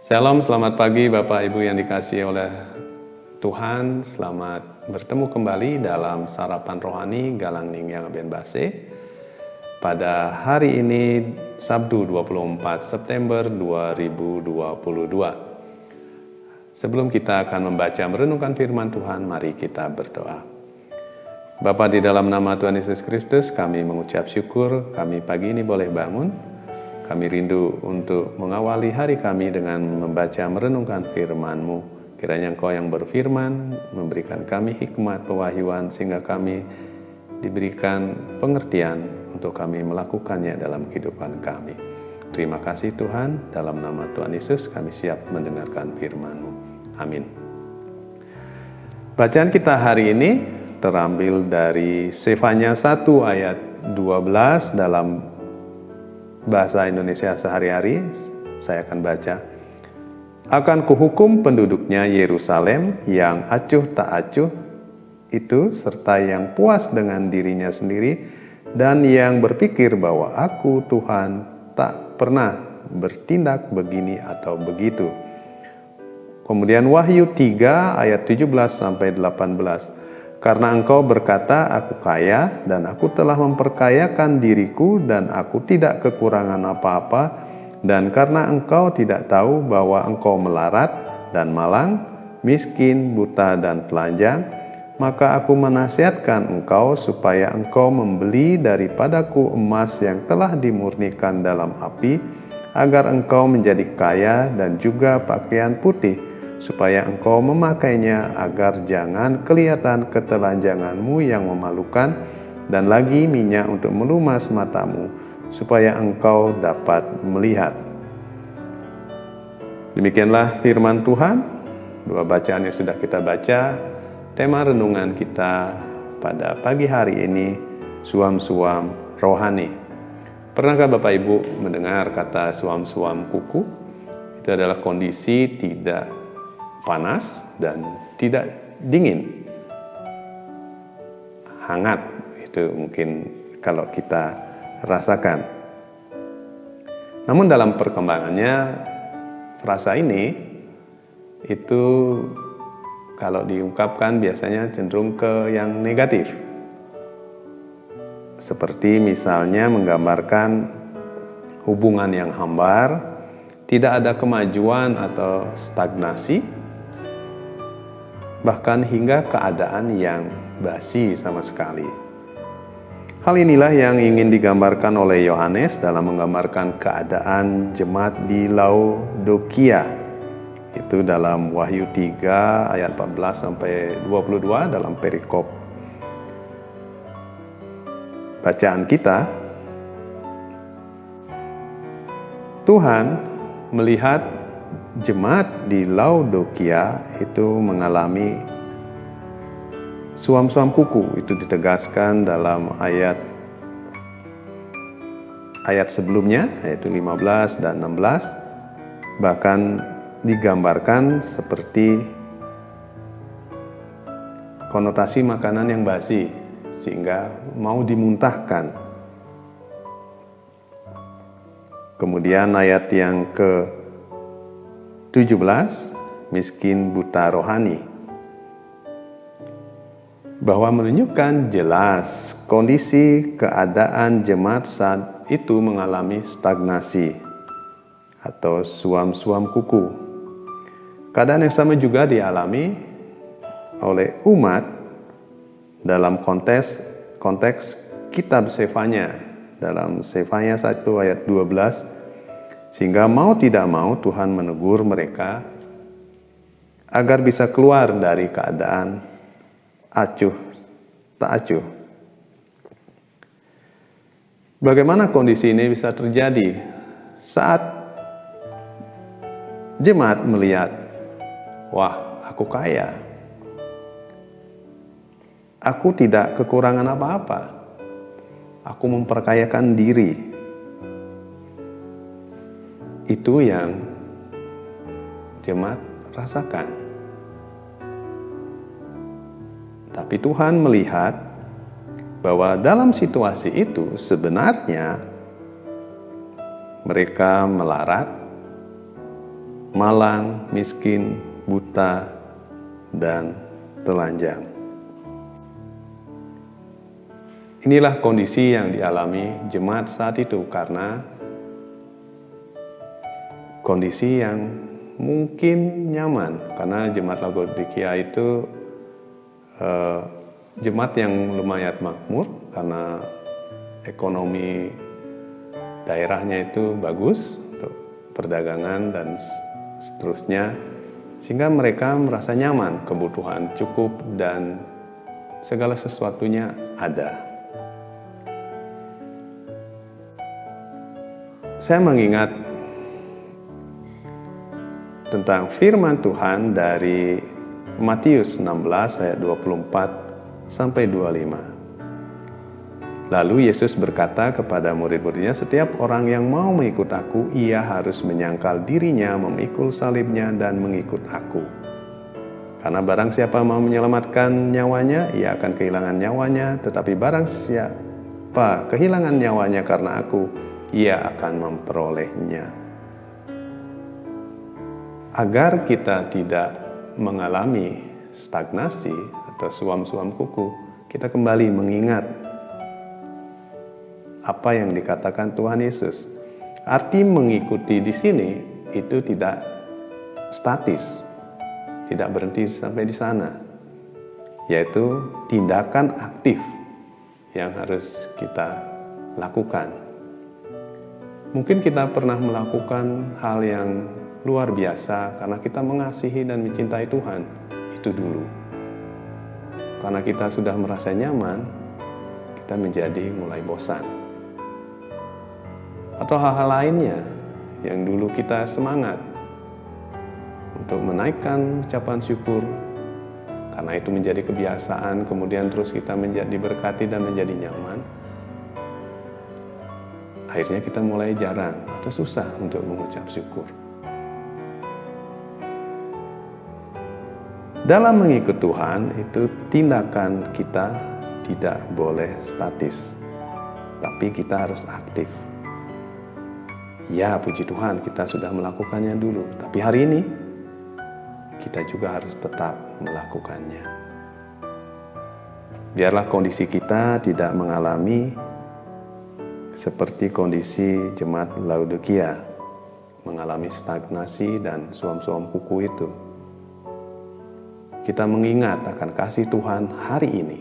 Shalom, selamat pagi Bapak Ibu yang dikasihi oleh Tuhan. Selamat bertemu kembali dalam Sarapan Rohani Galang Ning Yang Ben Base. Pada hari ini Sabtu 24 September 2022. Sebelum kita akan membaca merenungkan firman Tuhan, mari kita berdoa. Bapa, di dalam nama Tuhan Yesus Kristus kami mengucap syukur kami pagi ini boleh bangun. Kami rindu untuk mengawali hari kami dengan membaca merenungkan firman-Mu. Kiranya Engkau yang berfirman memberikan kami hikmat pewahyuan sehingga kami diberikan pengertian untuk kami melakukannya dalam kehidupan kami. Terima kasih Tuhan, dalam nama Tuhan Yesus kami siap mendengarkan firman-Mu. Amin. Bacaan kita hari ini terambil dari Sefanya 1 ayat 12 dalam bahasa Indonesia sehari-hari. Saya akan baca. Akan kuhukum penduduknya Yerusalem yang acuh tak acuh itu, serta yang puas dengan dirinya sendiri, dan yang berpikir bahwa aku Tuhan tak pernah bertindak begini atau begitu. Kemudian Wahyu 3 ayat 17-18. Karena engkau berkata, aku kaya dan aku telah memperkayakan diriku dan aku tidak kekurangan apa-apa. Dan karena engkau tidak tahu bahwa engkau melarat dan malang, miskin, buta dan telanjang, maka aku menasihatkan engkau supaya engkau membeli daripadaku emas yang telah dimurnikan dalam api, agar engkau menjadi kaya, dan juga pakaian putih, supaya engkau memakainya agar jangan kelihatan ketelanjanganmu yang memalukan, dan lagi minyak untuk melumas matamu, supaya engkau dapat melihat. Demikianlah firman Tuhan. Dua bacaan yang sudah kita baca. Tema renungan kita pada pagi hari ini, suam-suam rohani. Pernahkah Bapak Ibu mendengar kata suam-suam kuku? Itu adalah kondisi tidak panas dan tidak dingin, hangat. Itu mungkin kalau kita rasakan. Namun dalam perkembangannya, rasa ini itu kalau diungkapkan biasanya cenderung ke yang negatif, seperti misalnya menggambarkan hubungan yang hambar, tidak ada kemajuan atau stagnasi, bahkan hingga keadaan yang basi sama sekali. Hal inilah yang ingin digambarkan oleh Yohanes dalam menggambarkan keadaan jemaat di Laodikia. Itu dalam Wahyu 3 ayat 14-22 dalam perikop bacaan kita. Tuhan melihat jemaat di Laodikia itu mengalami suam-suam kuku. Itu ditegaskan dalam ayat sebelumnya, yaitu 15 dan 16. Bahkan digambarkan seperti konotasi makanan yang basi, sehingga mau dimuntahkan. Kemudian ayat yang ke-17, miskin buta rohani, bahwa menunjukkan jelas kondisi keadaan jemaat saat itu mengalami stagnasi atau suam-suam kuku. Keadaan yang sama juga dialami oleh umat dalam konteks kitab Sefanya, dalam Sefanya 1 ayat 12, sehingga mau tidak mau Tuhan menegur mereka agar bisa keluar dari keadaan acuh tak acuh. Bagaimana kondisi ini bisa terjadi saat jemaat melihat, wah, aku kaya, aku tidak kekurangan apa-apa, aku memperkayakan diri. Itu yang jemaat rasakan. Tapi Tuhan melihat bahwa dalam situasi itu sebenarnya Mereka melarat, malang, miskin, buta, dan telanjang. Inilah kondisi yang dialami jemaat saat itu karena kondisi yang mungkin nyaman, karena jemaat Laodikia itu jemaat yang lumayan makmur karena ekonomi daerahnya itu bagus untuk perdagangan dan seterusnya, sehingga mereka merasa nyaman, kebutuhan cukup dan segala sesuatunya ada. Saya mengingat tentang firman Tuhan dari Matius 16 ayat 24 sampai 25. Lalu Yesus berkata kepada murid-muridnya, "Setiap orang yang mau mengikut aku, ia harus menyangkal dirinya, memikul salibnya, dan mengikut aku. Karena barang siapa mau menyelamatkan nyawanya, ia akan kehilangan nyawanya. Tetapi barang siapa kehilangan nyawanya karena aku, ia akan memperolehnya." Agar kita tidak mengalami stagnasi atau suam-suam kuku, kita kembali mengingat apa yang dikatakan Tuhan Yesus. Arti mengikuti di sini itu tidak statis, tidak berhenti sampai di sana, yaitu tindakan aktif yang harus kita lakukan. Mungkin kita pernah melakukan hal yang luar biasa karena kita mengasihi dan mencintai Tuhan, itu dulu. Karena kita sudah merasa nyaman, kita menjadi mulai bosan. Atau hal-hal lainnya yang dulu kita semangat untuk menaikkan ucapan syukur, karena itu menjadi kebiasaan, kemudian terus kita menjadi diberkati dan menjadi nyaman. Akhirnya kita mulai jarang atau susah untuk mengucap syukur. Dalam mengikut Tuhan itu tindakan kita tidak boleh statis, tapi kita harus aktif. Ya, puji Tuhan, kita sudah melakukannya dulu, tapi hari ini kita juga harus tetap melakukannya. Biarlah kondisi kita tidak mengalami seperti kondisi jemaat Laodikia, mengalami stagnasi dan suam-suam kuku itu. Kita mengingat akan kasih Tuhan hari ini.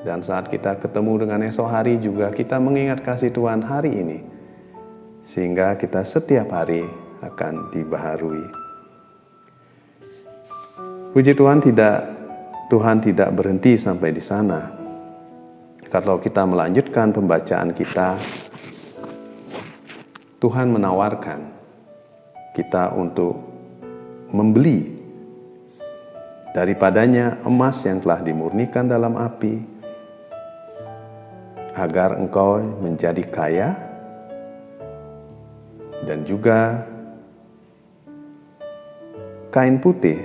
Dan saat kita ketemu dengan esok hari juga kita mengingat kasih Tuhan hari ini. Sehingga kita setiap hari akan dibaharui. Puji Tuhan, Tuhan tidak berhenti sampai di sana. Kalau kita melanjutkan pembacaan kita, Tuhan menawarkan kita untuk membeli daripadanya emas yang telah dimurnikan dalam api, agar engkau menjadi kaya, dan juga kain putih,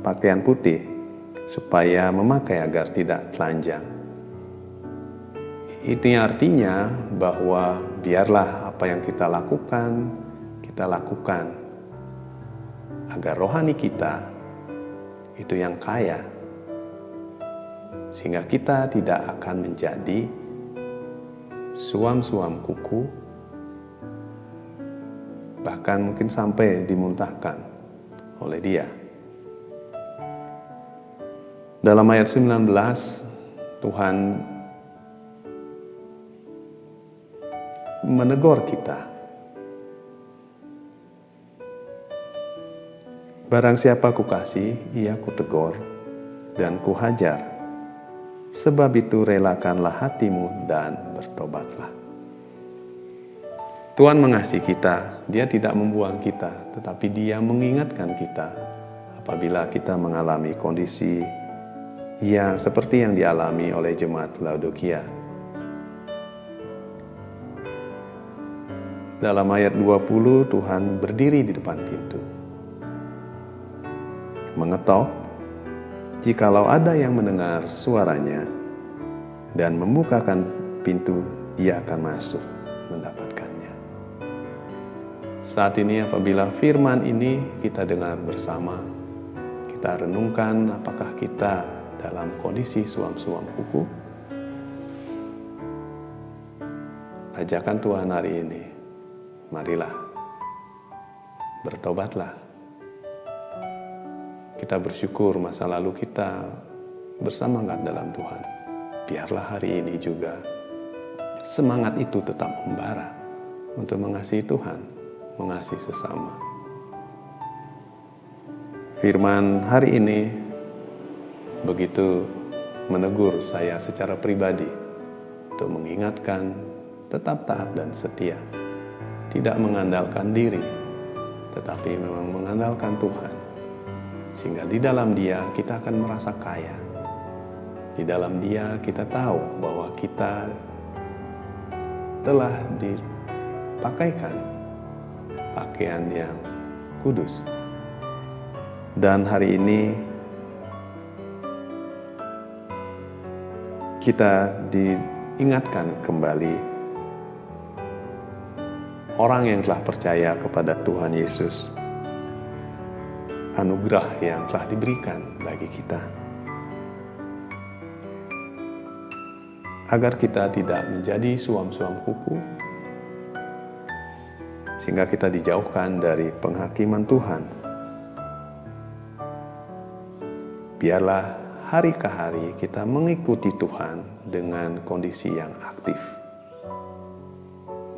pakaian putih, supaya memakai agar tidak telanjang. Ini artinya bahwa biarlah apa yang kita lakukan agar rohani kita itu yang kaya, sehingga kita tidak akan menjadi suam-suam kuku, bahkan mungkin sampai dimuntahkan oleh dia. Dalam ayat 19, Tuhan menegur kita. Barang siapa kukasihi, ia kutegur dan kuhajar. Sebab itu relakanlah hatimu dan bertobatlah. Tuhan mengasihi kita, Dia tidak membuang kita, tetapi Dia mengingatkan kita apabila kita mengalami kondisi yang seperti yang dialami oleh jemaat Laodikia. Dalam ayat 20, Tuhan berdiri di depan pintu, mengetok. Jikalau ada yang mendengar suaranya dan membukakan pintu, dia akan masuk mendapatkannya. Saat ini apabila firman ini kita dengar bersama, kita renungkan apakah kita dalam kondisi suam-suam kuku. Ajakan Tuhan hari ini, marilah, bertobatlah. Kita bersyukur masa lalu kita bersemangat dalam Tuhan. Biarlah hari ini juga semangat itu tetap membara untuk mengasihi Tuhan, mengasihi sesama. Firman hari ini begitu menegur saya secara pribadi untuk mengingatkan tetap taat dan setia, tidak mengandalkan diri, tetapi memang mengandalkan Tuhan, sehingga di dalam Dia kita akan merasa kaya. Di dalam Dia kita tahu bahwa kita telah dipakaikan pakaian yang kudus. Dan hari ini kita diingatkan kembali orang yang telah percaya kepada Tuhan Yesus, anugerah yang telah diberikan bagi kita, agar kita tidak menjadi suam-suam kuku, sehingga kita dijauhkan dari penghakiman Tuhan. Biarlah hari ke hari kita mengikuti Tuhan dengan kondisi yang aktif.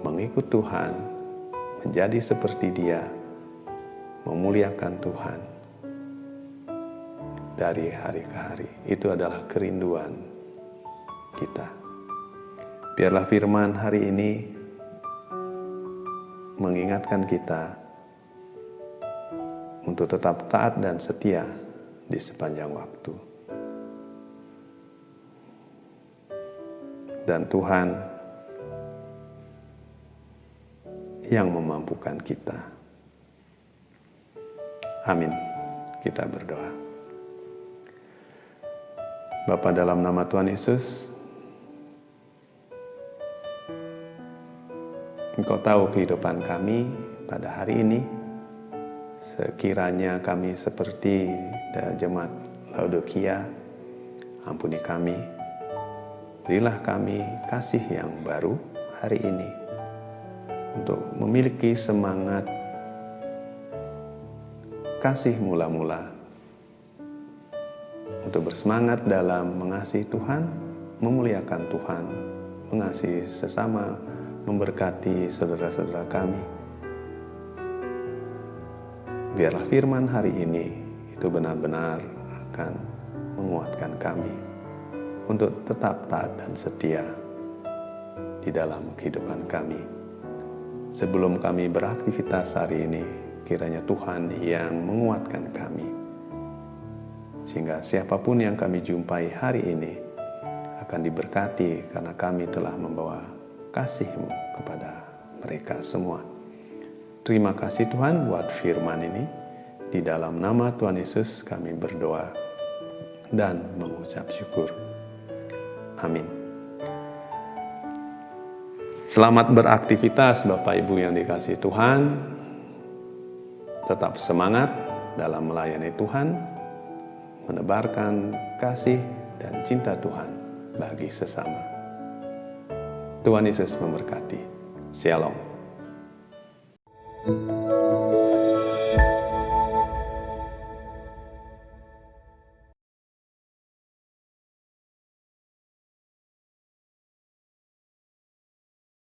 Mengikut Tuhan, menjadi seperti Dia, memuliakan Tuhan dari hari ke hari. Itu adalah kerinduan kita. Biarlah firman hari ini mengingatkan kita untuk tetap taat dan setia di sepanjang waktu. Dan Tuhan yang memampukan kita. Amin. Kita berdoa. Bapa, dalam nama Tuhan Yesus, Engkau tahu kehidupan kami pada hari ini. Sekiranya kami seperti jemaat Laodikia, ampuni kami. Berilah kami kasih yang baru hari ini untuk memiliki semangat kasih mula-mula, untuk bersemangat dalam mengasihi Tuhan, memuliakan Tuhan, mengasihi sesama, memberkati saudara-saudara kami. Biarlah firman hari ini itu benar-benar akan menguatkan kami untuk tetap taat dan setia di dalam kehidupan kami. Sebelum kami beraktivitas hari ini, kiranya Tuhan yang menguatkan kami, sehingga siapapun yang kami jumpai hari ini akan diberkati karena kami telah membawa kasih-Mu kepada mereka semua. Terima kasih Tuhan buat firman ini. Di dalam nama Tuhan Yesus kami berdoa dan mengucap syukur. Amin. Selamat beraktivitas Bapak Ibu yang dikasihi Tuhan. Tetap semangat dalam melayani Tuhan, menebarkan kasih dan cinta Tuhan bagi sesama. Tuhan Yesus memberkati. Shalom.